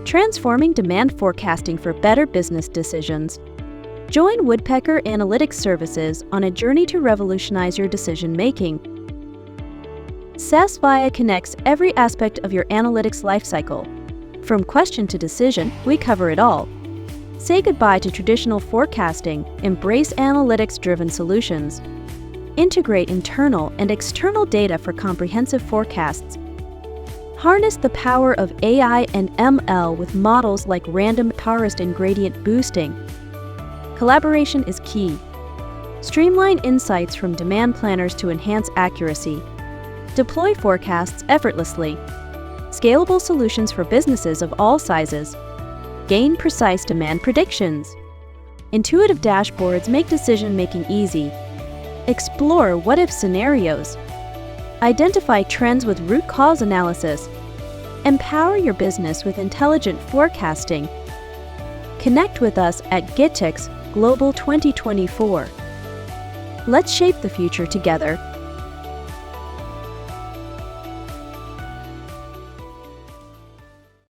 transforming demand forecasting for better business decisions. Join Woodpecker Analytics Services on a journey to revolutionize your decision-making. SaaS connects every aspect of your analytics lifecycle. From question to decision, we cover it all. Say goodbye to traditional forecasting, embrace analytics-driven solutions. Integrate internal and external data for comprehensive forecasts. Harness the power of AI and ML with models like random forest and gradient boosting. Collaboration is key. Streamline insights from demand planners to enhance accuracy. Deploy forecasts effortlessly. Scalable solutions for businesses of all sizes. Gain precise demand predictions. Intuitive dashboards make decision-making easy. Explore what-if scenarios. Identify trends with root cause analysis. Empower your business with intelligent forecasting. Connect with us at GITEX Global 2024. Let's shape the future together.